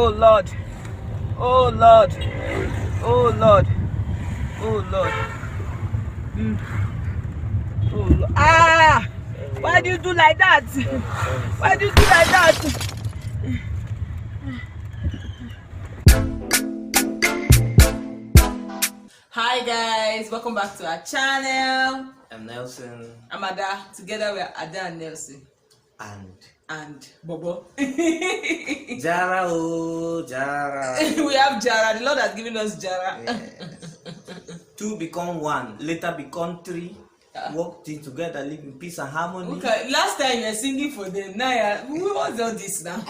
Oh Lord. Oh Lord. Oh Lord. Oh Lord. Oh Lord. Ah! Why do you do like that? Why do you do like that? Hi guys, welcome back to our channel. I'm Nelson. I'm Ada. Together we are Ada and Nelson. And Bobo. Jara, oh, Jara. We have Jara. The Lord has given us Jara. Yes. Two become one, later become three. Work together, live in peace and harmony. Okay, last time you were singing for them. Now, what's all this now?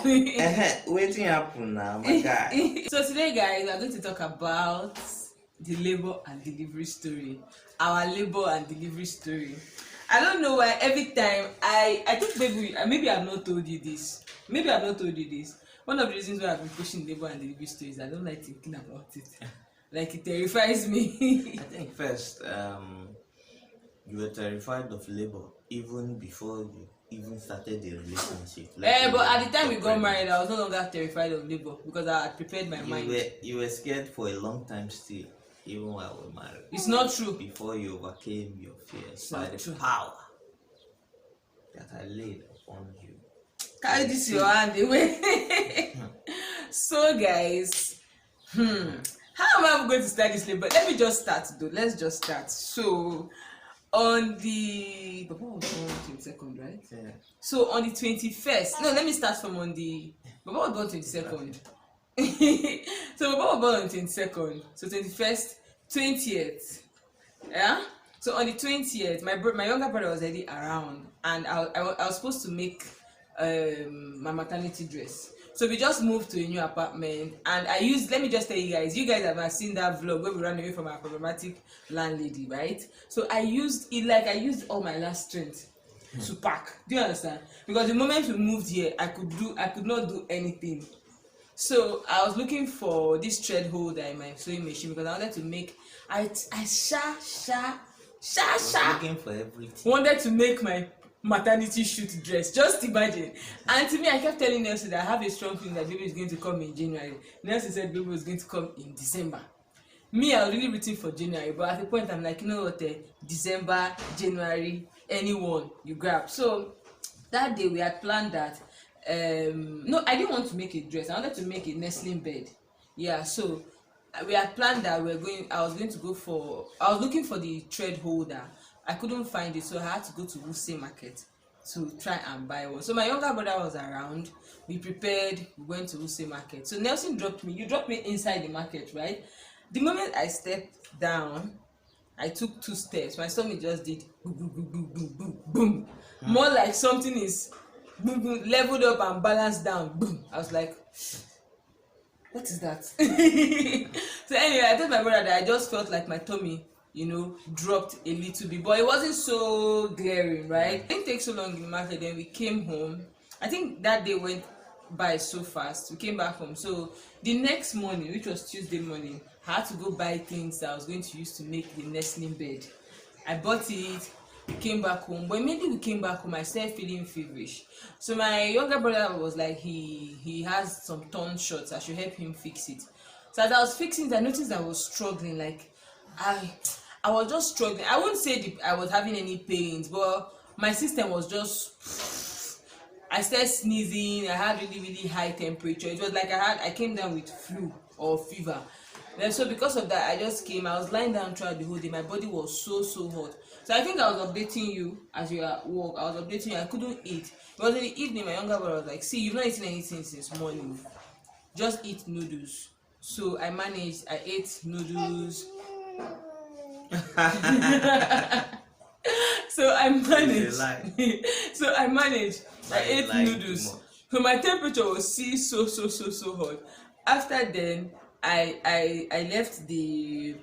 Waiting happen now, my guy. So today, guys, we are going to talk about the labor and delivery story. Our labor and delivery story. I don't know why every time I think maybe I've not told you this. Maybe I've not told you this. One of the reasons why I've been pushing labor and delivery stories, I don't like thinking about it. Like, it terrifies me. I think first, you were terrified of labor even before you even started the relationship. Like, but at the time we got married, I was no longer terrified of labor because I had prepared my mind. You were scared for a long time still, even while we were married. It's not true. Before you overcame your fears by the power that I laid upon you. Carry this your hand away. So guys, how am I going to start this labor? Let me just start though. Let's just start. So on the Papa was born 22nd, right? Yeah. So on the 21st. No, let me start from on the Papa was born 22nd. So Papa was born on 22nd. So 21st, 20th. Yeah. So on the 20th, my younger brother was already around, and I was supposed to make my maternity dress. So we just moved to a new apartment, and let me just tell you guys have seen that vlog where we ran away from our problematic landlady, right? So I used all my last strength to pack. Do you understand? Because the moment we moved here, I could not do anything. So I was looking for this thread holder in my sewing machine because I wanted to make Looking for everything. Wanted to make my maternity shoot dress. Just imagine. And to me, I kept telling Nelson that I have a strong feeling that baby is going to come in January. Nelson said baby was going to come in December. Me, I was really rooting for January, but at the point I'm like, you know what, December, January, anyone you grab. So that day we had planned that no, I didn't want to make a dress. I wanted to make a nestling bed. Yeah, so we had planned that I was looking for the thread holder. I couldn't find it, so I had to go to Wuse Market to try and buy one. So my younger brother was around. We prepared. We went to Wuse Market. So Nelson dropped me. You dropped me inside the market, right? The moment I stepped down, I took 2 steps. My stomach just did boom, boom, boom, boom, boom, boom, boom. More like something is boom, boom, leveled up and balanced down. Boom. I was like, what is that? So anyway, I told my brother that I just felt like my tummy, dropped a little bit, but it wasn't so glaring, right? It didn't take so long in the market. Then we came home. I think that day went by so fast. We came back home. So the next morning, which was Tuesday morning, I had to go buy things that I was going to use to make the nestling bed. I bought it. We came back home. But immediately we came back home, I started feeling feverish. So my younger brother was like, he has some torn shorts. I should help him fix it. So as I was fixing it, I noticed I was struggling. Like I was just struggling. I wouldn't say I was having any pains, but my system was just. I started sneezing. I had really, really high temperature. It was like I came down with flu or fever. And so because of that, I was lying down throughout the whole day. My body was so hot. So I think I was updating you as you were at work. I was updating you. I couldn't eat. It was in the evening. My younger brother was like, see, you've not eaten anything since morning. Just eat noodles. So I managed. I ate noodles. So I managed. I ate noodles. So my temperature was so hot. After then, I left the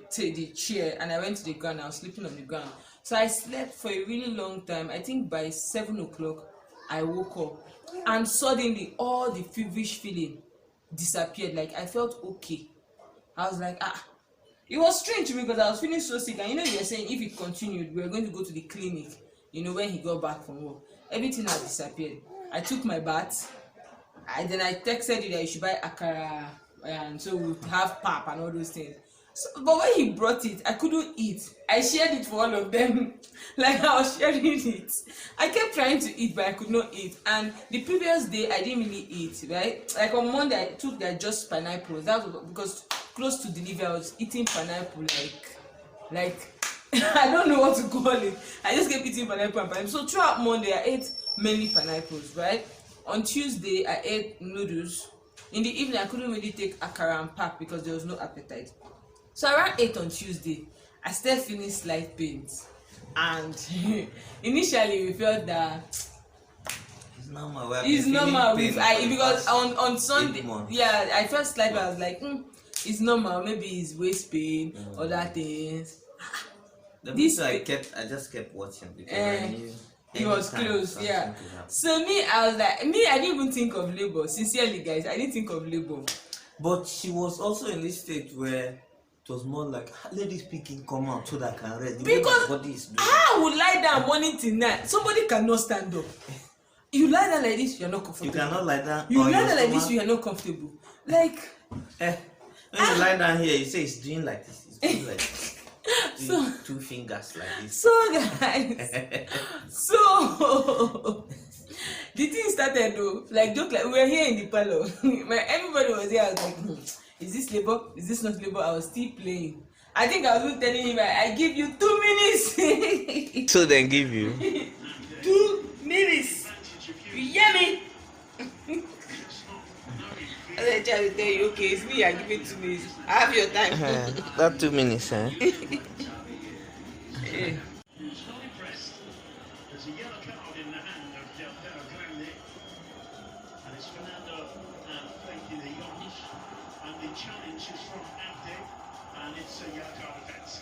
chair and I went to the ground. I was sleeping on the ground. So I slept for a really long time. I think by 7 o'clock I woke up and suddenly all the feverish feeling disappeared. Like I felt okay. I was like, it was strange to me because I was feeling so sick. And you were saying if it continued, we were going to go to the clinic, when he got back from work. Everything had disappeared. I took my bath. then I texted you that you should buy akara, and so we would have pap and all those things. So, but when he brought it, I couldn't eat. I shared it for all of them. Like I was sharing it. I kept trying to eat, but I could not eat. And the previous day, I didn't really eat, right? Like on Monday, I took their just pineapples. That was because close to delivery, I was eating pineapple like I don't know what to call it. I just kept eating pineapple and pineapple. So throughout Monday, I ate many pineapples, right? On Tuesday, I ate noodles. In the evening, I couldn't really take akara and pap because there was no appetite. So around 8 on Tuesday, I started feeling slight pains, and initially we felt that It's normal. it's normal because on Sunday, yeah, I felt slight pain. I was like, it's normal. Maybe it's waist pain, other things. I just kept watching because I knew it was close, yeah. So I was like, I didn't even think of labor. Sincerely, guys, I didn't think of labor. But she was also in this state where it was more like, let this pikin come out so that I can rest. Because I would lie down morning till night. Somebody cannot stand up. You lie down like this, you're not comfortable. You cannot lie down. You lie down like this, you're not comfortable. Like when you lie down here, you say it's doing like this. It's doing like this. So, two fingers like this. So guys, so the thing started though, like joke, like we were here in the parlor. Everybody was here. I was like, is this labor? Is this not labor? I was still playing. I think I was telling him, I give you 2 minutes. So then give you 2 minutes. You hear me? I try to tell you, okay, it's me. I give you 2 minutes. I have your time. that 2 minutes, huh? Yeah. Challenge is from Abdi, and it's a yellow card offence.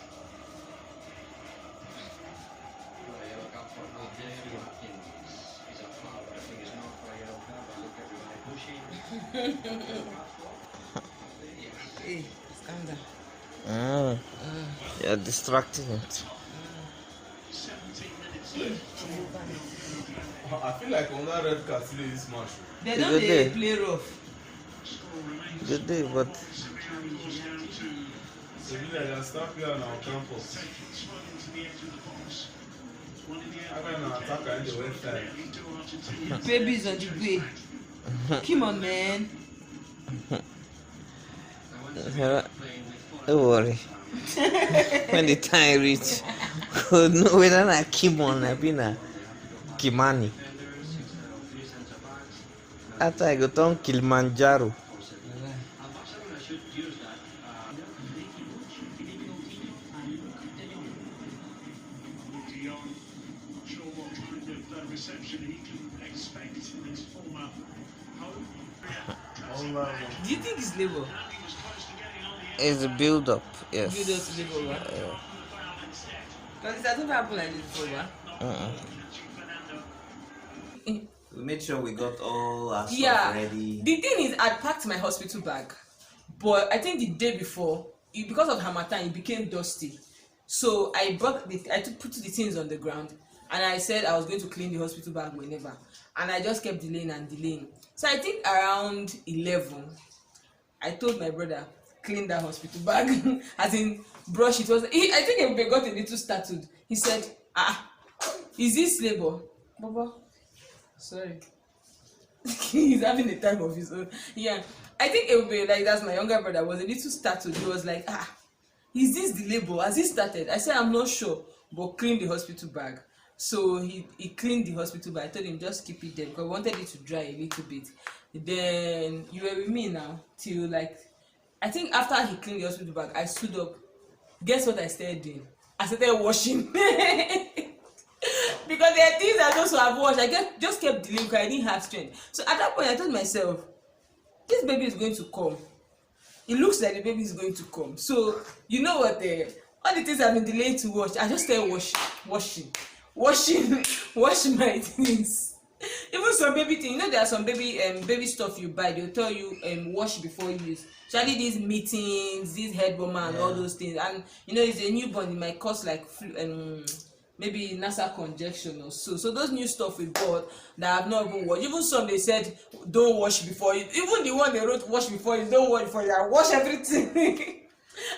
Yellow card for Abdi Watkins. He's a foul, but I think it's not for a yellow card. But look, everybody pushing. Hey, calm down. You're distracting it. 17 minutes left. I feel like on that red card today this match. They don't play rough. Good day, but So we like a star player on our campus. I can attack in the west side. Baby's on the way. Come on, man. don't worry. When the time reach, we'll know whether I keep on a Kimani. After I go down Kilimanjaro. Do you think it's labor? It's a build up, yes. Build up to labor, right? Because it doesn't happen like this before, right? We made sure we got all our stuff ready. The thing is, I packed my hospital bag, but I think the day before, because of Hamatan, it became dusty. So I put the things on the ground, and I said I was going to clean the hospital bag whenever, and I just kept delaying and delaying. So I think around 11, I told my brother, clean that hospital bag, as in brush it. I think he got a little startled. He said, is this labor? Baba, sorry. He's having a time of his own. Yeah, I think it would be like that's my younger brother was a little startled. He was like, is this the labor? Has it started? I said, I'm not sure, but clean the hospital bag. So he cleaned the hospital bag. I told him just keep it there because I wanted it to dry a little bit. Then you were with me now till I think after he cleaned the hospital bag, I stood up. Guess what I started doing? I started washing. Because there are things I also have washed. I just kept delaying because I didn't have strength. So at that point, I told myself, this baby is going to come. It looks like the baby is going to come. So you know what? All the things I've been delayed to wash, I just started washing my things. Even some baby things, you know, there are some baby stuff you buy. They'll tell you wash before use. Especially these meetings, these head warmer and all those things. And you know, it's a newborn. It might cost like maybe nasal congestion or so. So those new stuff we bought that I've not even washed. Even some they said don't wash before you. Even the one they wrote wash before you, don't wash before you. I wash everything.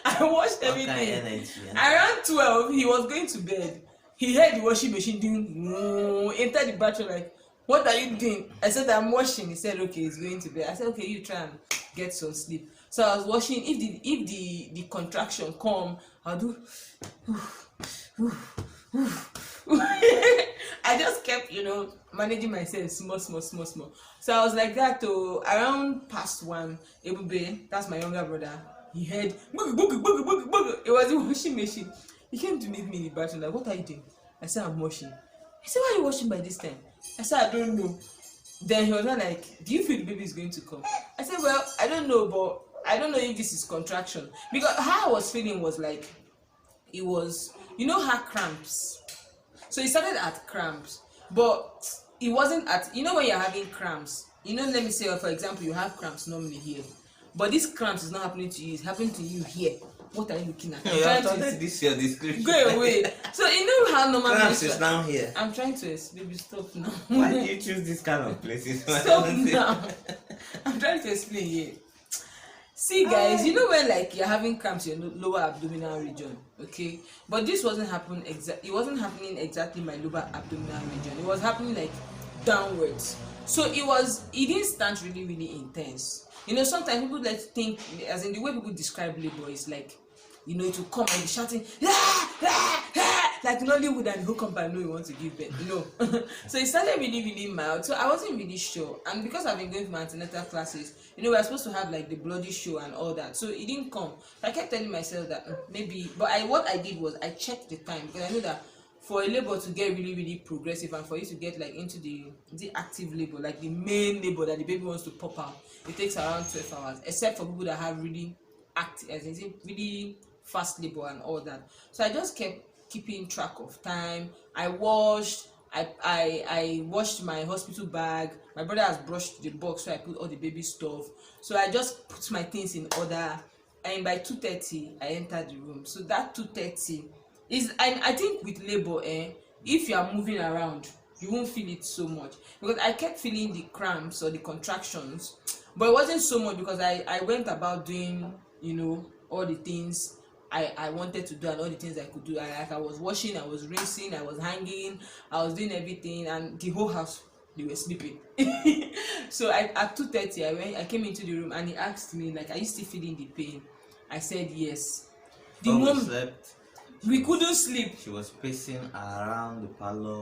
I washed What kind of everything. energy? Around 12, he was going to bed. He heard the washing machine doing, entered the bathroom like, what are you doing? I said, I'm washing. He said, okay, he's going to bed. I said, okay, you try and get some sleep. So I was washing. If the contraction come, I'll do. I just kept, managing myself small. So I was like that to around past 1. Ebube, that's my younger brother. He heard boogie. It was the washing machine. He came to meet me in the bathroom like, what are you doing? I said, I'm washing. He said, why are you washing by this time? I said, I don't know. Then he was like, do you feel the baby is going to come? I said, well, I don't know, but I don't know if this is contraction. Because how I was feeling was like, it was, her cramps. So it started at cramps, but it wasn't at, when you're having cramps, let me say, for example, you have cramps normally here, but this cramps is not happening to you, it's happening to you here. What are you looking at? This your description. Go away. So how normal cramps is down here. I'm trying to baby, stop now. Why do you choose this kind of places? Stop now. I'm trying to explain here. See guys, when like you're having cramps in your lower abdominal region, okay? But this wasn't happening it wasn't happening exactly in my lower abdominal region. It was happening like downwards. So it didn't start really, really intense. Sometimes people like think, as in the way people describe labor is like, it will come and be shouting, like Nollywood, and who come and know you want to give birth. So it started really, really mild. So I wasn't really sure. And because I've been going to my antenatal classes, we're supposed to have like the bloody show and all that. So it didn't come. So I kept telling myself that maybe, but what I did was I checked the time, because I know that for a labor to get really, really progressive and for you to get like into the active labor, like the main labor that the baby wants to pop out, it takes around 12 hours, except for people that have really active, as in say, really fast labor and all that. So I just kept keeping track of time. I washed my hospital bag. My brother has brushed the box, so I put all the baby stuff. So I just put my things in order, and by 2:30 I entered the room. So that 2:30 is, I think with labor, if you are moving around, you won't feel it so much, because I kept feeling the cramps or the contractions, but it wasn't so much because I went about doing all the things I wanted to do and all the things I could do. I was washing, I was rinsing, I was hanging, I was doing everything, and the whole house, they were sleeping. So at 2:30 I came into the room, and he asked me like, are you still feeling the pain? I said yes. The moment slept, we couldn't sleep. She was pacing around the parlor.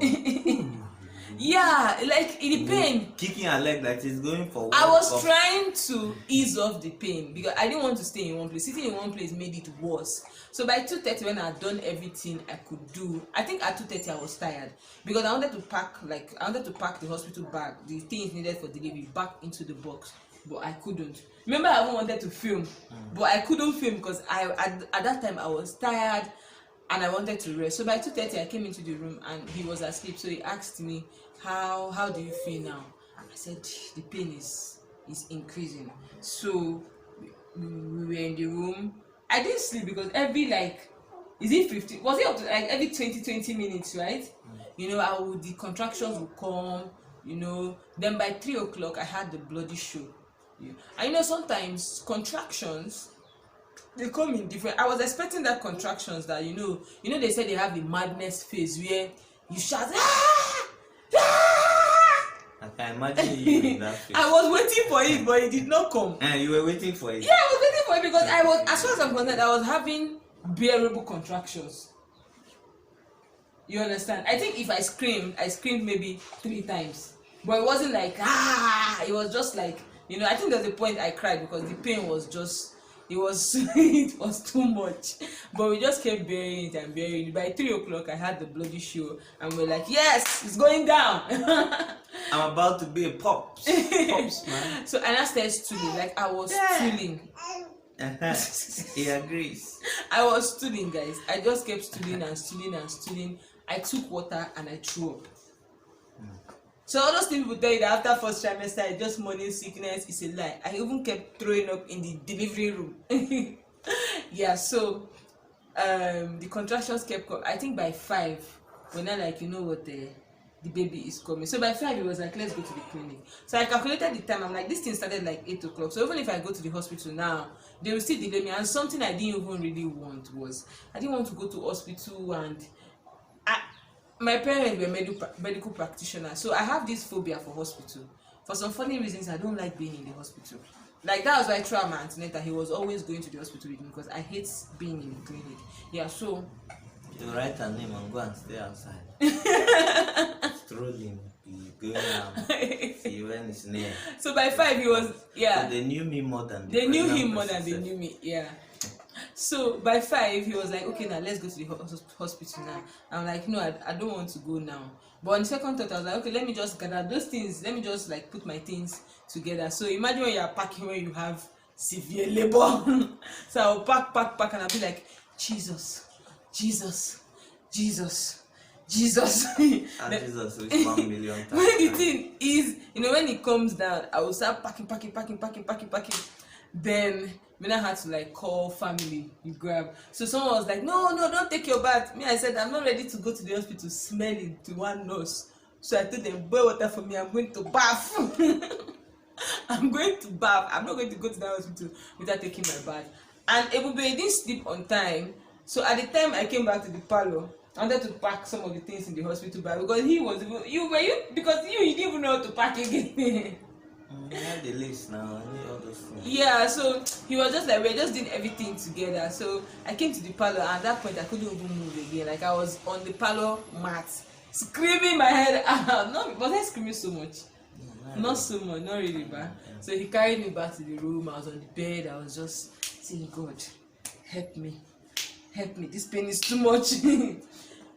Yeah, like in the pain, kicking her leg like she's going for. I was trying to ease off the pain because I didn't want to stay in one place. Sitting in one place made it worse. So by 2:30, when I had done everything I could do, I think at 2:30 I was tired because I wanted to pack the hospital bag, the things needed for delivery, back into the box, but I couldn't. Remember, I even wanted to film, but I couldn't film because at that time I was tired and I wanted to rest. So by 2:30 I came into the room and he was asleep. So he asked me, how do you feel now? I said the pain is increasing. So we were in the room. I didn't sleep because every is it 50? Was it up to every 20 minutes, right? The contractions would come. Then by 3 o'clock I had the bloody show. And sometimes contractions, they come in different. I was expecting that contractions that they said they have the madness phase where you shout I can imagine you in that phase. I was waiting for it, but it did not come. And you were waiting for it. Yeah, I was waiting for it because I was, as far as I'm concerned, I was having bearable contractions. You understand? I think if I screamed maybe 3 times, but it wasn't like it was just like I think there's a point I cried because the pain was just. It was too much, but we just kept burying it and burying it. By 3 o'clock, I had the bloody show, and we're like, yes, it's going down. I'm about to be a pops man. So and I started stooling, like I was stooling. He agrees. I was stooling, guys. I just kept stooling and stooling and stooling. I took water and I threw up. So all those things people tell you that after first trimester it's just morning sickness, is a lie. I even kept throwing up in the delivery room. Yeah, so the contractions kept coming. I think by 5 But now, like, you know what, the baby is coming. So by 5, he was like, let's go to the clinic. So I calculated the time. I'm like, this thing started like 8 o'clock. So even if I go to the hospital now, they will still delay me. And something I didn't even really want was, I didn't want to go to hospital, and my parents were medical practitioners. So I have this phobia for hospital. For some funny reasons, I don't like being in the hospital. Like, that was why throughout my antenatal, he was always going to the hospital with me, because I hate being in the clinic. Yeah, so You write her name and go and stay outside. Strolling, be going around. See when it's near. so by 5 he was, yeah. So they knew me more than They knew pregnant him more than person they said. knew me, yeah. So by 5 he was like, okay, now let's go to the hospital now. I'm like, no, I don't want to go now. But on second thought, I was like, okay, let me just gather those things. Let me just like put my things together. So imagine when you are packing when you have severe labor. So I'll pack, and I'll be like, Jesus. And Jesus with 1 million times. When the thing is, when it comes down, I will start packing. Then I had to like call family, you grab. So someone was like, no, don't take your bath. Me, I said, I'm not ready to go to the hospital smelling to one nurse. So I told them, boil water for me, I'm going to bath. I'm going to bath. I'm not going to go to the hospital without taking my bath. And Ebube didn't sleep on time. So at the time I came back to the parlor, I wanted to pack some of the things in the hospital bag, because he was, you didn't even know how to pack again. I have the list now. I need all those things. Yeah, so he was just like, we're just doing everything together. So I came to the parlor, and at that point I couldn't even move again. Like, I was on the parlor mat, screaming my head out. Was I screaming so much? Not so much, not really bad. So he carried me back to the room. I was on the bed. I was just saying, God, help me, this pain is too much.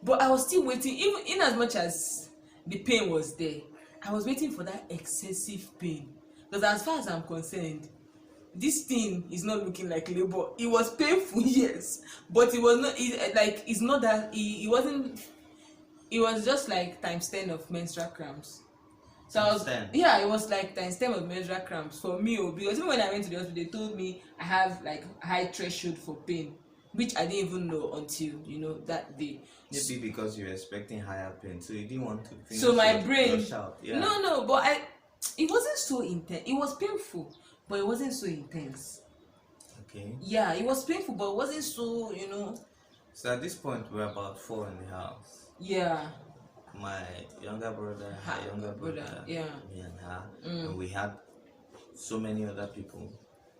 But I was still waiting, even in as much as the pain was there, I was waiting for that excessive pain. Because as far as I'm concerned, this thing is not looking like labor. It was painful, yes, but it was not. It's not that. It wasn't. It was just like times 10 of menstrual cramps. So I was, it was like times 10 of menstrual cramps for me. Because even when I went to the hospital, they told me I have like high threshold for pain, which I didn't even know until that day. Maybe because you were expecting higher pain, so you didn't want to finish. So my brain, rush out. Yeah. no, but it wasn't so intense. It was painful, but it wasn't so intense. Okay. Yeah, it was painful, but it wasn't so, So at this point, we're about 4 in the house. Yeah. My younger brother, her younger brother, yeah, me and her, and we had so many other people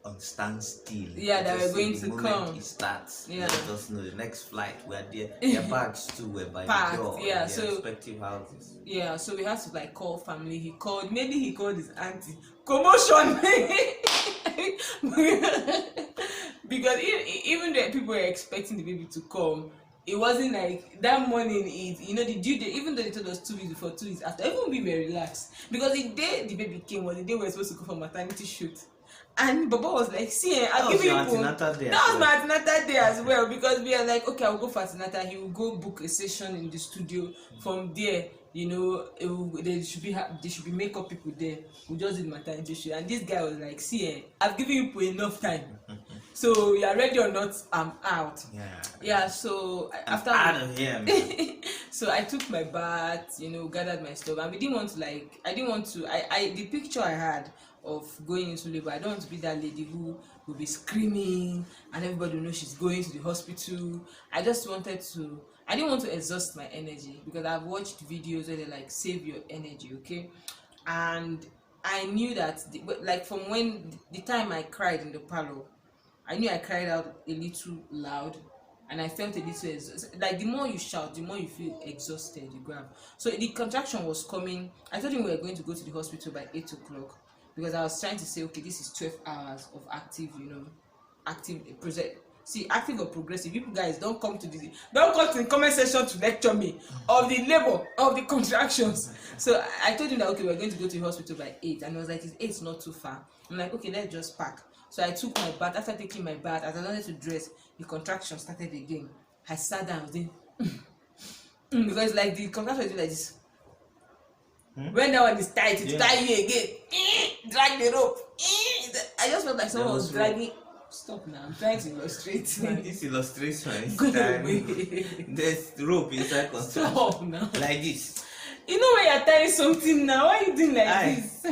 on standstill. Yeah, that were going to come. The moment it starts, yeah, let us know the next flight. We're there. Their bags too were by packed, the door. yeah, in so their respective houses. Yeah, so we had to like call family. He called his auntie. Commotion. Because even though people were expecting the baby to come, it wasn't like that morning. The due date, even though they told us 2 weeks before, 2 weeks after, even we were relaxed, because the day the baby came was the day we were supposed to go for maternity shoot. And Baba was like, see, I'll give you antenatal day. That was my antenatal day as well, because we are like, okay, I'll go for antenatal. He will go book a session in the studio. From there, there should be makeup people there. We just did maternity shoot. And this guy was like, see, I've given you enough time. So you are ready or not, I'm out. Yeah. So after out of here, man. So I took my bath, gathered my stuff, and we didn't want to the picture I had of going into labor, I don't want to be that lady who will be screaming and everybody will know she's going to the hospital. I didn't want to exhaust my energy, because I've watched videos where they're like, save your energy, okay? And I knew that, from when the time I cried in the parlor, I knew I cried out a little loud, and I felt a little exhausted. Like, the more you shout, the more you feel exhausted, you grab. So the contraction was coming. I told him we were going to go to the hospital by 8 o'clock, because I was trying to say, okay, this is 12 hours of active active or progressive. You guys don't come to the comment section to lecture me of the labor of the contractions. So I told him that, okay, we're going to go to the hospital by 8, and I was like, it's 8 not too far. I'm like, okay, let's just pack. So I took my bath. After taking my bath, as I wanted to dress, the contraction started again. I sat down, I was doing because like the contraction was like this. When that one is tight, it tie you again. Drag the rope. I just felt like someone was dragging. Stop now. I'm trying to illustrate. Man, this illustration is Go time. away. There's rope inside construction. Stop now. Like this. You know when you're tying something now, why are you doing like Aye. this?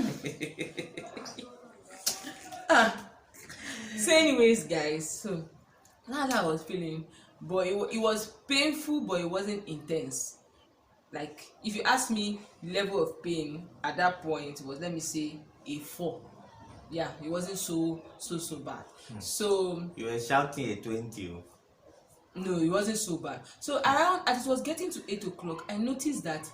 So anyways, guys, so that's how I was feeling. But it was painful, but it wasn't intense. Like, if you ask me, the level of pain at that point was, let me say, a 4. Yeah, it wasn't so bad. So You were shouting at 20. no, it wasn't so bad. So around, as it was getting to 8 o'clock, I noticed that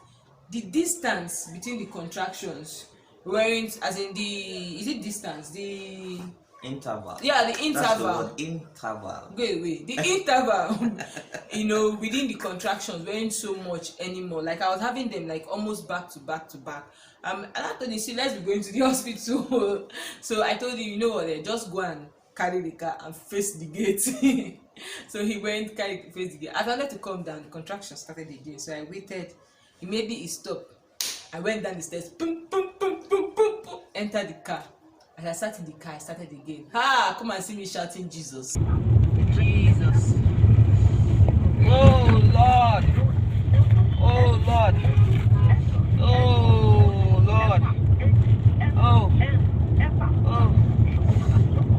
the distance between the contractions weren't, as in is it distance? The Interval. yeah, the That's interval. the word, interval. Wait. The interval, within the contractions weren't so much anymore. Like, I was having them like almost back to back to back. And I told him, see, let's be going to the hospital. So I told him, you know what, just go and carry the car and face the gate. So he went, face the gate. I wanted to calm down. The contraction started again. So I waited. Immediately it stopped. I went down the stairs. Boom, boom, boom, boom, boom, boom. Entered the car. As I sat in the car, I started again. Come and see me shouting Jesus. Jesus. Oh Lord. Oh Lord. Oh Lord. Oh. Oh.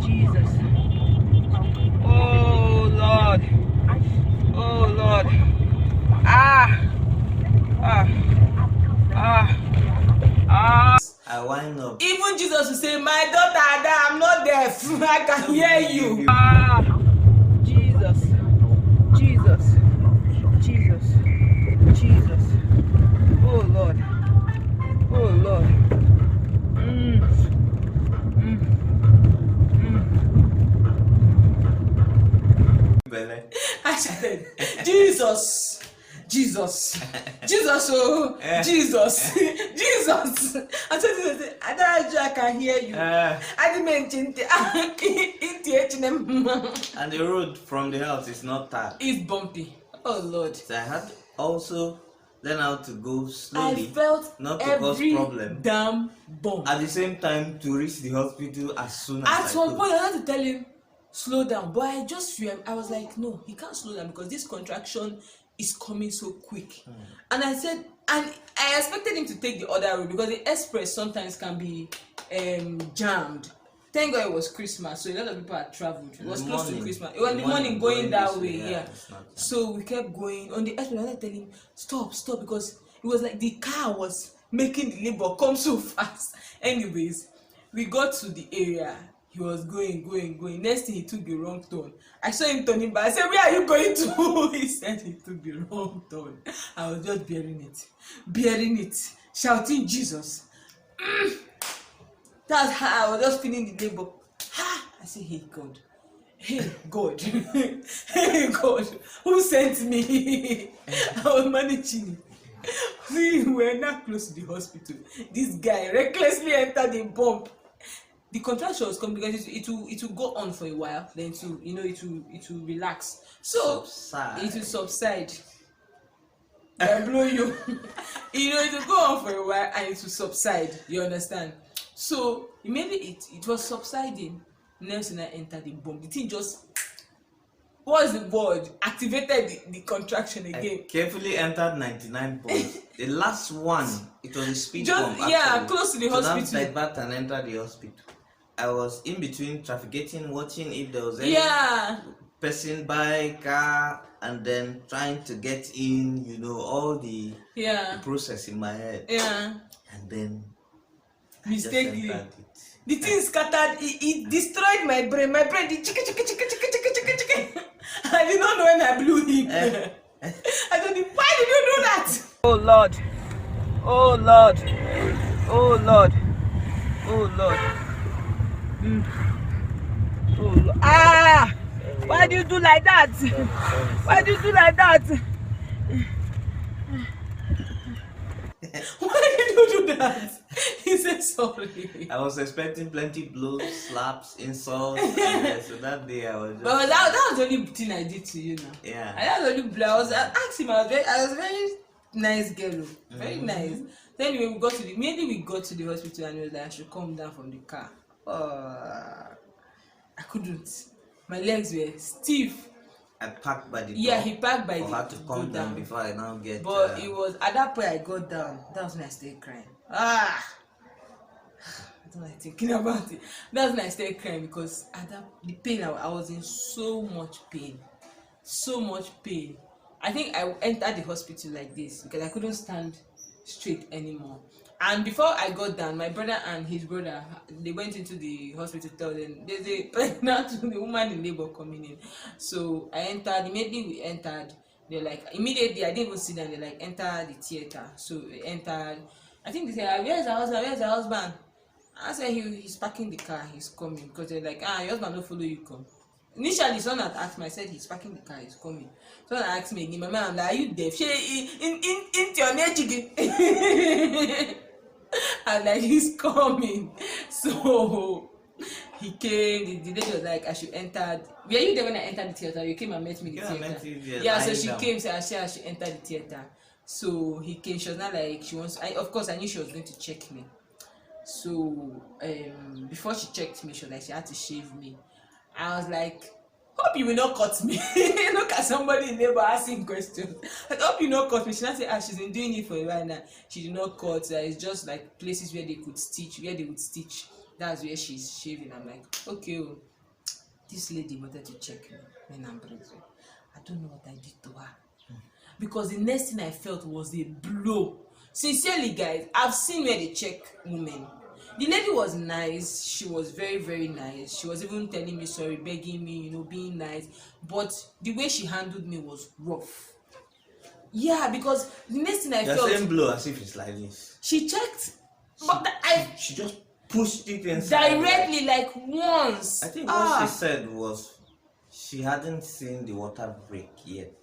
Jesus. Oh Lord. Oh Lord. I wind up. Even Jesus will say, my daughter Ada, I'm not deaf. I can hear you. Jesus. Jesus. Jesus. Jesus. Oh Lord. Oh Lord. Bele. I shouted, Jesus. Jesus. Jesus, oh, Jesus. Jesus. I told you, I can hear you. I didn't mention And the road from the house is not tarred. it's bumpy. Oh Lord. So I had also learn how to go I slowly, felt not to cause every problem. damn bump. At the same time, to reach the hospital as soon as At I some could. point, I had to tell him, slow down. But I was like, no, he can't slow down because this contraction is coming so quick. And I said, and I expected him to take the other road because the express sometimes can be jammed. Thank God it was Christmas, so a lot of people had traveled. It was close to Christmas. It was in the morning going that way, yeah. So we kept going. On the express, I had to tell him, stop, because it was like the car was making the labor come so fast. Anyways, we got to the area. He was going. Next thing, he took the wrong turn. I saw him turning back. I said, where are you going to? He said he took the wrong turn. I was just bearing it, shouting Jesus. That's how I was just feeling the labor. I said, hey God, hey God, who sent me? I was managing it. We were not close to the hospital. This guy recklessly entered the bump. The contraction was coming because it will go on for a while, then it will relax. So Subside. it will subside. I blow you. It will go on for a while and it will subside. You understand? So immediately it was subsiding. Next thing I entered the bomb. The thing just, what's the word? Activated the contraction again. I carefully entered 99 points. The last one, it was a speed Just bump. yeah, close to the So now hospital. like that and enter the hospital. I was in between trafficating, watching if there was any person by car, and then trying to get in, all the process in my head. Yeah. And then Mistakenly. I just entered it. The thing scattered, it destroyed my brain. My brain did chicken. I did not know when I blew him. I don't know, why did you do that? Oh Lord. Oh Lord. Oh Lord. Oh Lord. Oh Lord. Why do you do like that? Why do you do like that? Why did you do that? He said sorry. I was expecting plenty blows, slaps, insults. So that day I was just... But that was the only thing I did to you now. Yeah. And that was the only blow. I asked him, I was a very nice girl. Very nice. Then when we got to the hospital and he was like, I should come down from the car. I couldn't. My legs were stiff. I parked by the door. Yeah, he parked by for the her to come down before I now get. But it was at that point I got down. That was when I started crying. I don't like thinking about it. That's when I started crying because at the pain I was in so much pain. I think I entered the hospital like this because I couldn't stand straight anymore. And before I got down, my brother and his brother, they went into the hospital to tell them there's a pregnant woman in labor coming in. So I entered. Immediately we entered. They're like, immediately I didn't even sit down. They like enter the theater. So we entered. I think they said, where's the husband? Where's the husband? I said he's parking the car. He's coming because they're like, your husband don't follow you come. Initially, someone had asked me. I said he's parking the car. He's coming. Someone asked me again. My man, I'm like, are you deaf? She in your neck. And like he's coming. So he came. The lady was like, I should enter. Were you there when I entered the theater? You came and met me in the theater. Yeah, so she came. So I said I should enter the theater. So he came. She was not like she wants. Of course, I knew she was going to check me. So before she checked me, she was like she had to shave me. I was like, hope you will not cut me. Look at somebody in labor asking questions. I hope you not cut me. She not say, she's been doing it for a while now. She did not cut. It's just like places where they could stitch, where they would stitch. That's where she's shaving. I'm like, okay, this lady wanted to check me when I'm pregnant. I don't know what I did to her. Because the next thing I felt was a blow. Sincerely, guys, I've seen where they check women. The lady was nice. She was very, very nice. She was even telling me sorry, begging me, being nice. But the way she handled me was rough. Yeah, because the next thing I felt... The same blow as if it's like this. She checked. She just pushed it inside. Directly, like once. I think what she said was she hadn't seen the water break yet.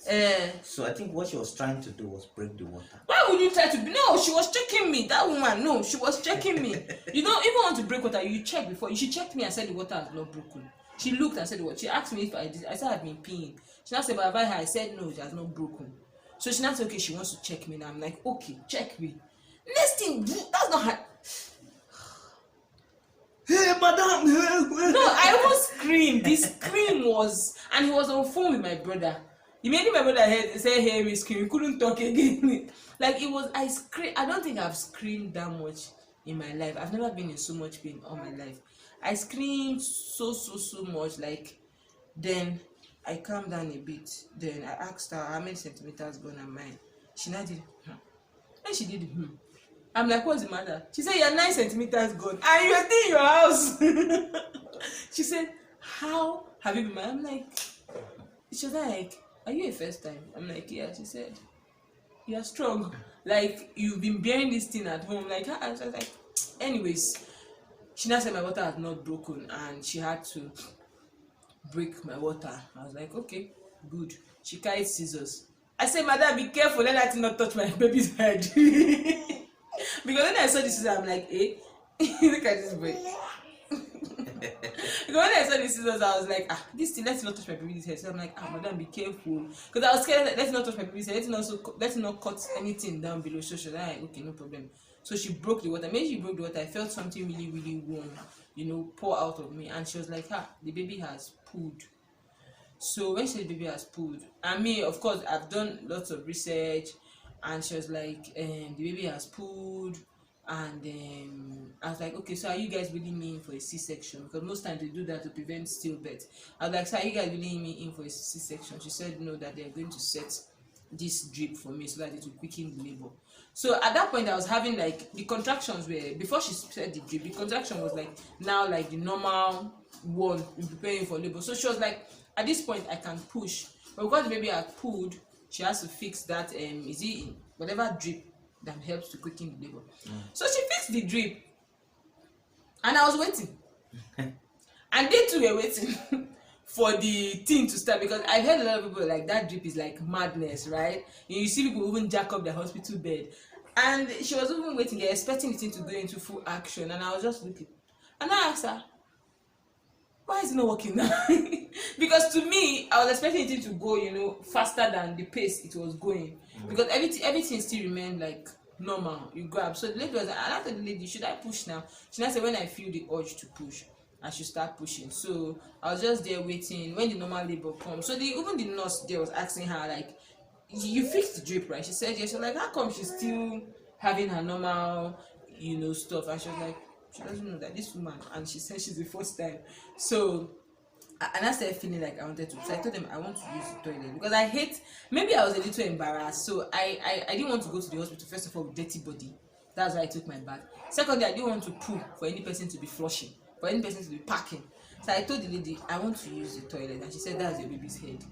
So I think what she was trying to do was break the water. Why would you try to? No, she was checking me. That woman, no, she was checking me. You don't even want to break water. You check before. She checked me and said the water has not broken. She looked and said what? She asked me if I did. I said I've been peeing. She now said, but about her, I said no, it has not broken. So she now said, okay, she wants to check me now. I'm like, okay, check me. Next thing, that's not her. Hey, madam! No, I almost screamed. The scream was, and he was on phone with my brother. Immediately my brother said, hey, we scream. We couldn't talk again. Like it was, I screamed. I don't think I've screamed that much in my life. I've never been in so much pain all my life. I screamed so much. Like, then I calmed down a bit. Then I asked her how many centimeters gone am I. She now did, and she did, I'm like, what's the matter? She said, you're 9 centimeters gone and you're still in your house. She said, how have you been? I'm like, she was like, are you a first time? I'm like, yeah. She said, you're strong. Like, you've been bearing this thing at home. Like, I was like, anyways, she now said my water had not broken and she had to break my water. I was like, okay, good. She carried scissors. I said, madam, be careful. Let that thing not touch my baby's head. Because when I saw this scissors, I'm like, look at this boy. Because when I saw the scissors, I was like, this thing, let's not touch my baby's head. So I'm like, madam, be careful. Because I was scared that let's not touch my baby's head. Let's not cut anything down below. So she was like, okay, no problem. So she broke the water. Maybe she broke the water. I felt something really, really warm, pour out of me. And she was like, the baby has pooed. So when she said the baby has pooed, and me, of course, I've done lots of research. And she was like, the baby has pooed. And I was like, okay, so are you guys really me in for a C-section? Because most times they do that to prevent stillbirth. I was like, so are you guys really me in for a C-section? She said no, that they're going to set this drip for me so that it will quicken the labor. So at that point I was having like the contractions were, before she set the drip, the contraction was like now like the normal one in preparing for labor. So she was like, at this point I can push, but because the baby had pulled, she has to fix that whatever drip that helps to quicken the labor. So she fixed the drip and I was waiting. And they too were waiting for the thing to start, because I've heard a lot of people like that drip is like madness, right? You see people even jack up their hospital bed. And she was even waiting, they're expecting the thing to go into full action, and I was just looking. And I asked her, why is it not working now? Because to me, I was expecting it to go, faster than the pace it was going. Because everything still remained like normal. You grab. So the lady was like, I asked the lady, should I push now? She now said, when I feel the urge to push. I should start pushing. So I was just there waiting when the normal labor comes. So even the nurse there was asking her like, you fixed the drip, right? She said yes. She was like, how come she's still having her normal, stuff? And she was like, she doesn't know that this woman, and she said she's the first time. So and I started feeling like I wanted to. So I told them I want to use the toilet because I hate. Maybe I was a little embarrassed, so I didn't want to go to the hospital first of all with dirty body. That's why I took my bath. Secondly, I didn't want to poo for any person to be flushing, for any person to be packing. So I told the lady I want to use the toilet, and she said that's your baby's head.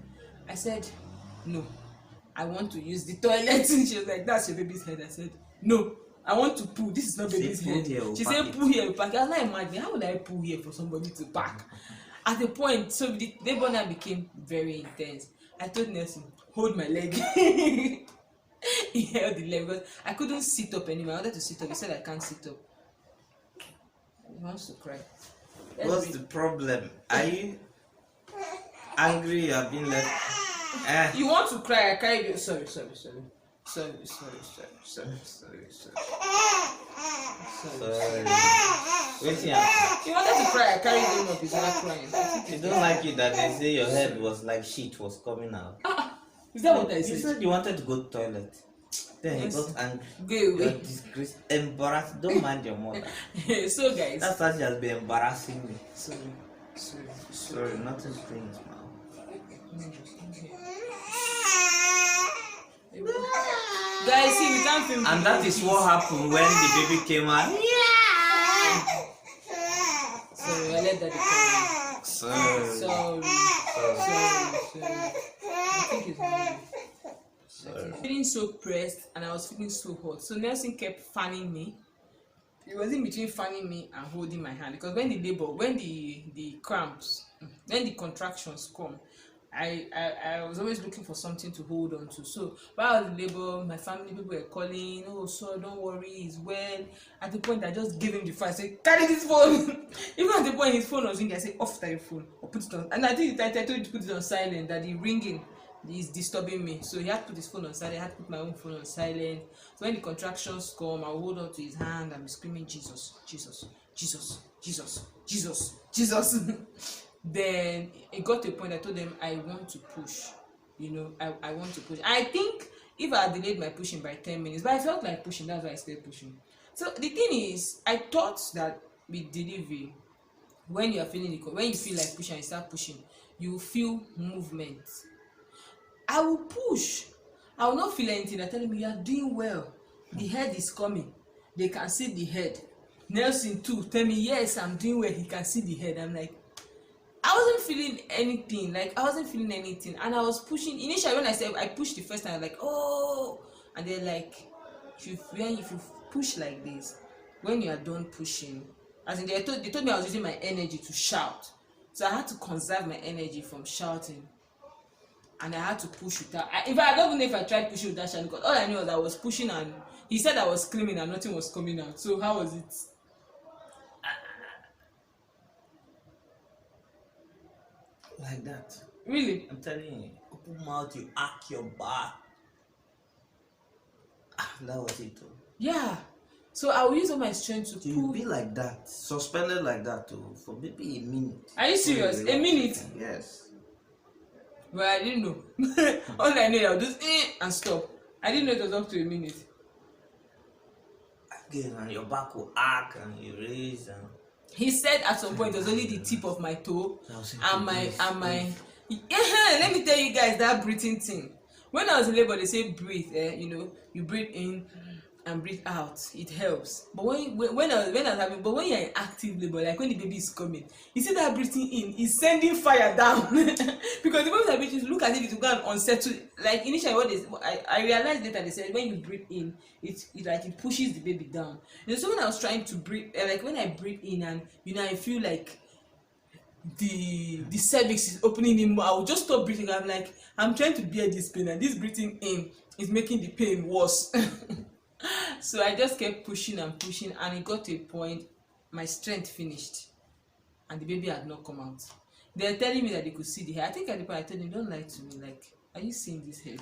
I said no, I want to use the toilet. And she was like, that's your baby's head. I said no, I want to poo. This is not baby's head. She said poo here, we'll pack. I was not imagining how would I poo here for somebody to pack. At a point, so the labor now became very intense. I told Nelson, hold my leg. He held the leg because I couldn't sit up anymore. I wanted to sit up. He said I can't sit up. He wants to cry. What's the problem? Are you angry you have been left? You want to cry? I carried you. Sorry. Sorry. Wait here. He wanted to cry. I carried him up. He's not crying. You don't like it that they say your head was like shit was coming out. Is that what I You said? said you wanted to go to toilet. Then he got angry. Go You're away. disgraced, embarrassed. Don't mind your mother. So guys. That's why she has been embarrassing me. Sorry. Nothing strange, man. Guys, see, we can't film. And that is what happened when the baby came out. Sorry, I let that be. Sorry. I think it's me. I was feeling so pressed and I was feeling so hot. So Nelson kept fanning me. It was in between fanning me and holding my hand because when the cramps, when the contractions come, I was always looking for something to hold on to. So while I was in labor, my family people were calling, oh, so don't worry, he's well. At the point, I just gave him the phone. I said, carry this phone. Even at the point his phone was ringing, I said, off that phone or put it on. And I think I told you to put it on silent, that the ringing is disturbing me. So he had to put his phone on silent. I had to put my own phone on silent. So when the contractions come, I will hold on to his hand and be screaming, Jesus, Jesus, Jesus, Jesus, Jesus, Jesus. Then it got to a point I told them I want to push. I want to push. I think if I delayed my pushing by 10 minutes, but I felt like pushing, that's why I started pushing. So the thing is, I thought that with delivery, when you feel like pushing and you start pushing, you feel movement. I will push. I will not feel anything. They're telling me you are doing well. The head is coming. They can see the head. Nelson too tell me yes, I'm doing well. He can see the head. I'm like, I wasn't feeling anything. And I was pushing. Initially, when I said I pushed the first time, I was like, oh, and they're like, if you push like this, when you are done pushing, as in they told me I was using my energy to shout, so I had to conserve my energy from shouting, and I had to push without. In fact, I don't even know if I tried pushing without shouting, because all I knew was I was pushing, and he said I was screaming and nothing was coming out. So how was it? Like that. Really? I'm telling you, open mouth, you arc your back. That was it too. Yeah. So I will use all my strength to pull. You'll be like that, suspended like that too, for maybe a minute. Are you serious? A minute? Yes. Well, I didn't know. All I knew, I would just and stop. I didn't know it was up to a minute. Again, and your back will arc and you raise and. He said at some point it was only the tip of my toe and my. Let me tell you guys that breathing thing. When I was in labor, they say breathe. You breathe in and breathe out. It helps. But when you're in active labor, like when the baby is coming, you see that breathing in is sending fire down. Because the moment I breathe, look as if it will go and unsettle. Like initially, I realized later they said when you breathe in, it pushes the baby down. And so when I was trying to breathe, like when I breathe in and I feel like the cervix is opening in more, I will just stop breathing. I'm like, I'm trying to bear this pain, and this breathing in is making the pain worse. So I just kept pushing, and it got to a point my strength finished and the baby had not come out. They're telling me that they could see the hair. I think at the point I told them, don't lie to me, like, are you seeing this head?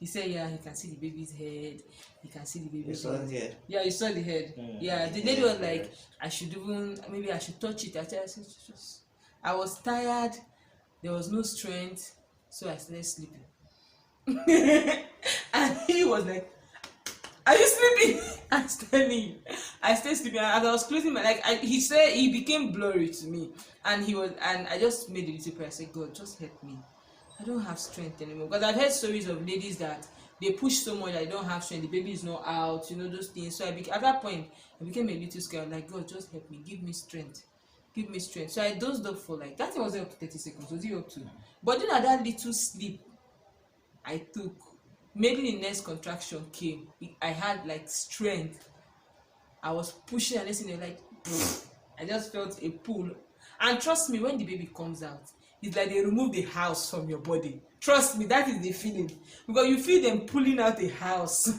He said, yeah, he can see the baby's head. He can see the baby's You saw head. the head? Yeah, you saw the head. Yeah, the lady was like, I should maybe I should touch it. I was tired. There was no strength, so I started sleeping. And he was like, are you sleeping? I was telling you. I stayed sleeping. As I was closing my he said he became blurry to me, and I just made a little prayer. I said, God, just help me. I don't have strength anymore. Because I've heard stories of ladies that they push so much that they don't have strength. The baby is not out, those things. So at that point, I became a little scared. Like, God, just help me. Give me strength. Give me strength. So I dozed up for that thing wasn't up to 30 seconds. Was it up to? But then at that little sleep I took, maybe the next contraction came. I had strength. I was pushing and listening I just felt a pull. And trust me, when the baby comes out, it's like they remove the house from your body. Trust me, that is the feeling. Because you feel them pulling out the house.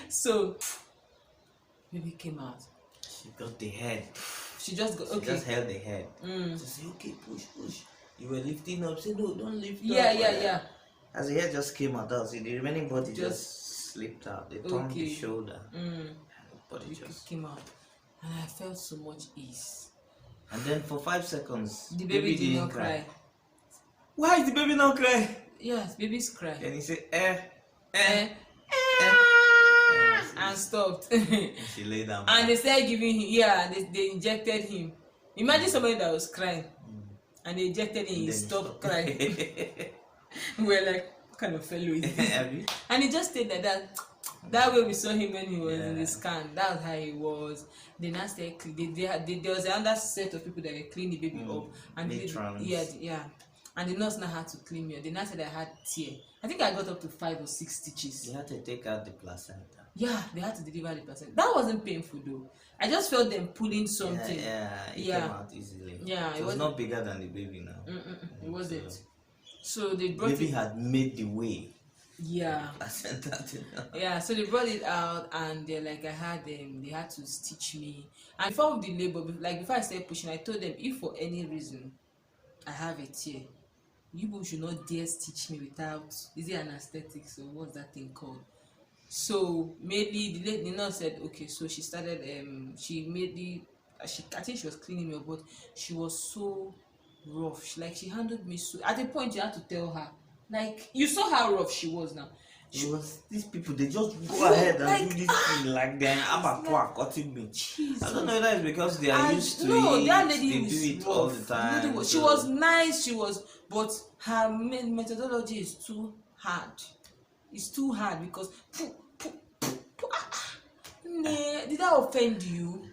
So, baby came out. She got the head. She just got, okay. She just held the head. She said, okay, push. You were lifting up. Say, no, don't lift up. Yeah. As the head just came out, the remaining body just slipped out. They turned the shoulder. The body just came out. And I felt so much ease. And then for 5 seconds, the baby did not cry. Why is the baby not cry? Yes, babies cry. And he said, and stopped. And she lay down. And they started giving him, they injected him. Imagine somebody that was crying and they injected him, he stopped crying. We were like, what kind of fellow is this? And he just stayed like that. That way we saw him when he was in the scan. That was how he was. They now started there was another set of people that were cleaning the baby up. And and the nurse now had to clean me up. The nurse said I had tear. I think I got up to 5 or 6 stitches. They had to take out the placenta. Yeah, they had to deliver the placenta. That wasn't painful though. I just felt them pulling something. It came out easily. Yeah, it was not bigger than the baby now. It wasn't. So they brought baby had made the way. Yeah. Placenta. Yeah, so they brought it out and they're like, they had to stitch me. And before the labor, before I started pushing, I told them, if for any reason I have a tear, you people should not dare stitch me without, is it anesthetic? So what's that thing called? So maybe the nurse said, okay, so she started, I think she was cleaning me up, but she was so rough. She handled me so, at a point you had to tell her, you saw how rough she was now. These people, they just go ahead and do this thing like they're abattoir cutting me. Jesus. I don't know if that is because they are used to it. That lady they do it rough all the time. She was nice, but her methodology is too hard. It's too hard because did that offend you?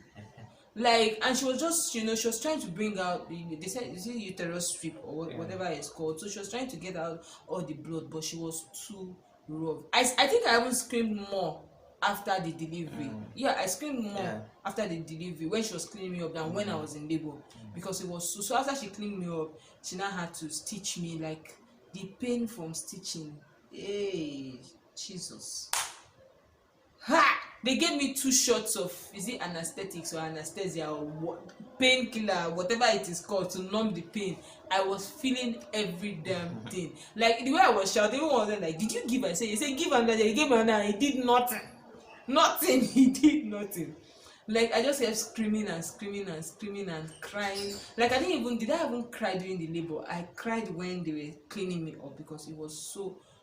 And she was just, she was trying to bring out they said uterus strip or whatever it's called. So she was trying to get out all the blood, but she was too rough. I think I even screamed more after the delivery. I screamed more after the delivery when she was cleaning me up than when I was in labor, because it was so after she cleaned me up, she now had to stitch me. The pain from stitching, hey Jesus, they gave me 2 shots of, is it anesthetics or anesthesia or painkiller, whatever it is called, to numb the pain. I was feeling every damn thing. The way I was shouting, everyone was like, did you give? I said, you said give another. He gave another. He did nothing. He did nothing. I just kept screaming and crying. Did I even cry during the labor? I cried when they were cleaning me up because it was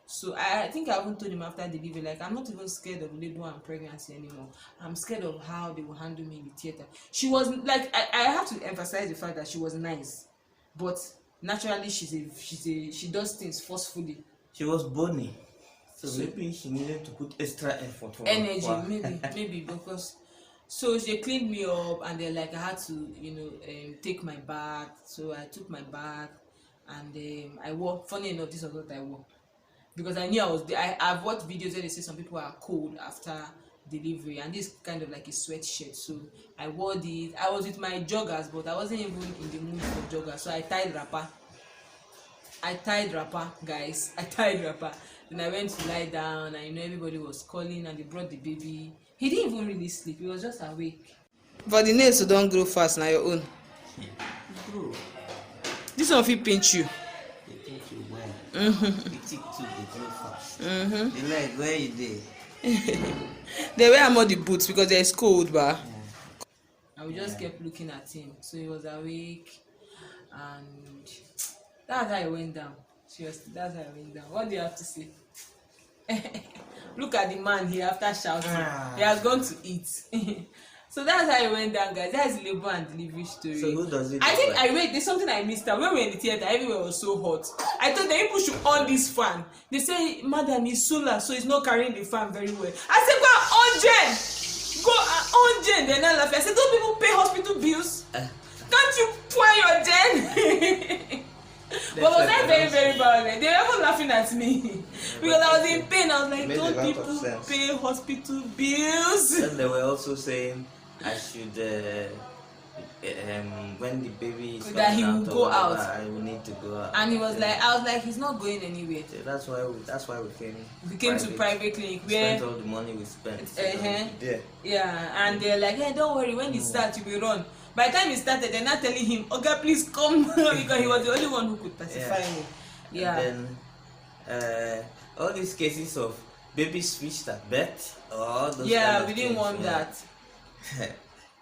so I think I even told him after delivery, I'm not even scared of labor and pregnancy anymore. I'm scared of how they will handle me in the theater. She was I have to emphasize the fact that she was nice, but naturally she does things forcefully. She was bony, so maybe she needed to put extra effort for energy. Maybe because. So they cleaned me up and they're I had to take my bath. So I took my bath and I wore. Funny enough, this was what I wore. Because I knew I've watched videos where they say some people are cold after delivery, and this kind of a sweatshirt. So I wore this. I was with my joggers, but I wasn't even in the mood for joggers. So I tied wrapper, guys. I tied wrapper. Then I went to lie down, and everybody was calling, and they brought the baby. He didn't even really sleep. He was just awake. But the nails don't grow fast. Now your own. Grow. This one will pinch you. They pinch you well. tick too, they go fast. The leg, where you dey? They wear more the boots because there's cold, but and we just kept looking at him. So he was awake, and that's how he went down. Seriously, that's how he went down. What do you have to say? Look at the man here after shouting. He has gone to eat. So that's how it went down, guys. That's labor and delivery story. So who does it? There's something I missed out. When we were in the theater, everywhere was so hot. I thought the people should on this fan. They say, madam, it's solar, so it's not carrying the fan very well. I said, go on Jen. Go on Jen. They're not laughing. I said, don't people pay hospital bills? Can't you pour your Jen? But was I very, very violent? They were even laughing at me because I was in pain. I was like, don't people pay hospital bills? And they were also saying I should, when the baby is that he will go out. I will need to go out. And he was like, I was like, he's not going anywhere. So that's why we came. We came to private clinic we where spent all the money we spent. Yeah, and they're like, hey, don't worry, when it starts, you will run. By the time he started, they're not telling him, okay, please come, because he was the only one who could pacify me. Yeah. And then all these cases of baby switched at birth, those we didn't want that.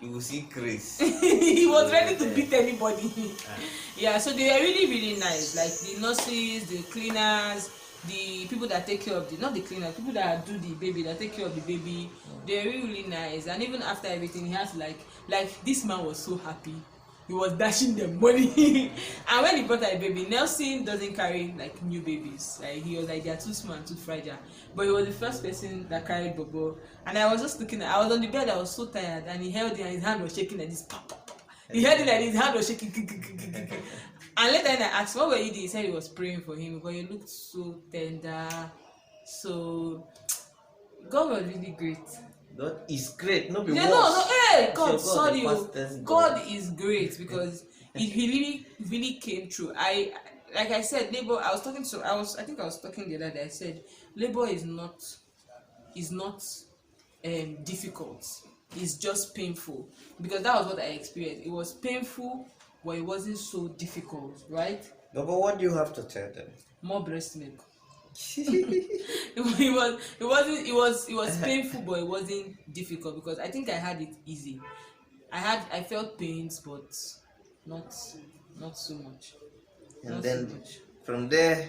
You will see Chris. He was ready to beat anybody. Yeah, so they were really, really nice. Like the nurses, the cleaners, the people that take care of not the cleaners, people that do the baby, that take care of the baby. They're really, really nice. And even after everything, he has like this man was so happy. He was dashing them money. And when he brought out a baby, Nelson doesn't carry like new babies. Like he was like, they're too small and too fragile. But he was the first person that carried Bobo. And I was just looking I was on the bed, I was so tired, and he held it and his hand was shaking like this. He held it like his hand was shaking. And later I asked, what were you doing? He said he was praying for him because he looked so tender. So God was really great. God is great. No, hey, God, sorry, God is great because he really, really came through. Like I said, labor. I think I was talking the other day. I said labor is not difficult. It's just painful because that was what I experienced. It was painful, but it wasn't so difficult, right? No, but what do you have to tell them? More breast milk. It was painful, but it wasn't difficult because I think I had it easy. I felt pains, but not so much. And then from there,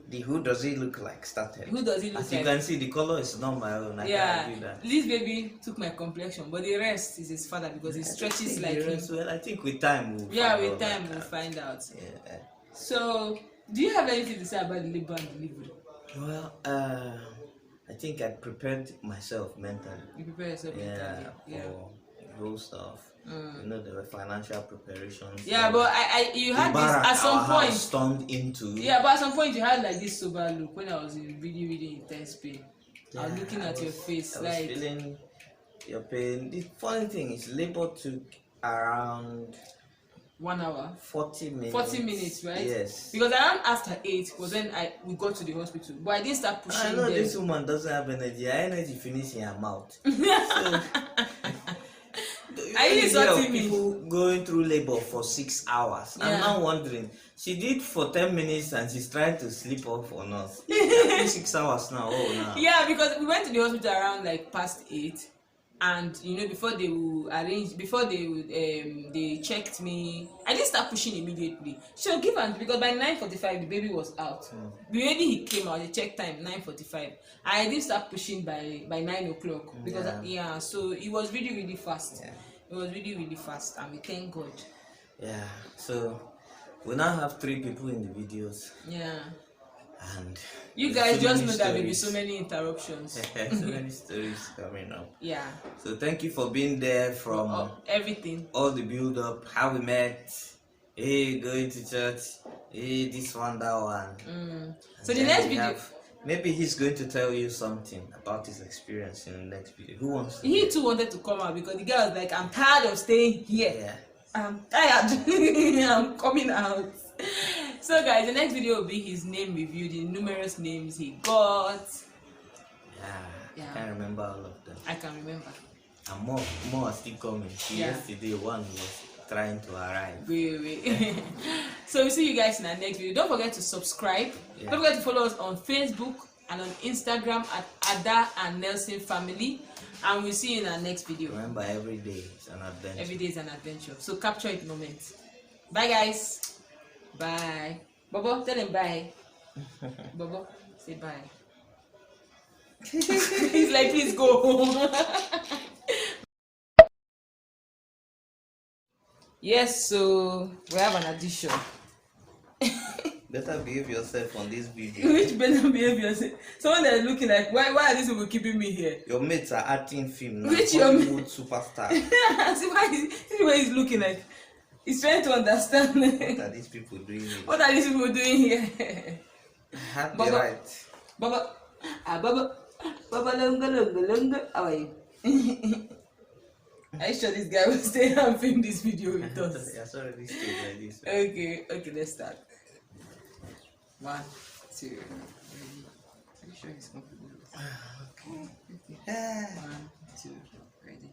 the who does it look like started. Who does it look As like? You can see, the color is not my own. I can't do that. This baby took my complexion, but the rest is his father because he stretches like him. Well, I think with time we'll find out. Yeah. So, do you have anything to say about the labor and delivery? Well, I think I prepared myself mentally. You prepared yourself mentally? Yeah, for the whole stuff. There were financial preparations. Yeah, but you had this at some point. Stormed into. Yeah, but at some point you had like this sober look when I was in really, really intense pain. I was looking at your face, I was feeling your pain. The funny thing is, labor took around 1 hour. 40 minutes. 40 minutes, right? Yes. Because around after 8 was when we got to the hospital. But I didn't start pushing. I know this woman doesn't have energy. Her energy finished in her mouth. Are you insulting me? People going through labor for 6 hours. Yeah. I'm now wondering. She did for 10 minutes and she's trying to sleep off on us. 6 hours now. Oh, no. Yeah, because we went to the hospital around like past 8. And before they would they checked me. I didn't start pushing immediately. So because by 9:45 the baby was out. Already he came out. The check time 9:45. I didn't start pushing by 9 o'clock because so it was really, really fast. Yeah. It was really, really fast, and we thank God. Yeah. So we now have 3 people in the videos. Yeah. And you guys just know that there will be so many interruptions. So many stories coming up. Yeah. So thank you for being there from everything. All the build up, how we met, going to church, this one, that one. So the next video, maybe he's going to tell you something about his experience in the next video. Who wants to? He too wanted to come out because the guy was like, I'm tired of staying here. Yeah. I'm tired. I'm coming out. So guys, the next video will be his name review, the numerous names he got. Yeah. I can't remember all of them. I can remember. And more are still coming. Yesterday one was trying to arrive. Wait. So we'll see you guys in our next video. Don't forget to subscribe. Yeah. Don't forget to follow us on Facebook and on Instagram at Ada and Nelson Family. And we'll see you in our next video. Remember, every day is an adventure. Every day is an adventure. So capture it moment. Bye guys. Bye. Bobo, tell him bye. Bobo, say bye. He's like, please go home. Yes, so we have an addition. Better behave yourself on this video. Which better behavior? Someone that is looking like, why are these people keeping me here? Your mates are acting film now. Which your Hollywood superstar. See why he's looking like. He's trying to understand. What are these people doing here? What are these people doing here? Have the Baba. right. Baba, Baba, longa. How are you? Are you sure this guy will stay and film this video with us? Yes, already stayed like this. Okay, let's start. 1, 2, ready. Are you sure he's comfortable? Okay. 1, 2, ready.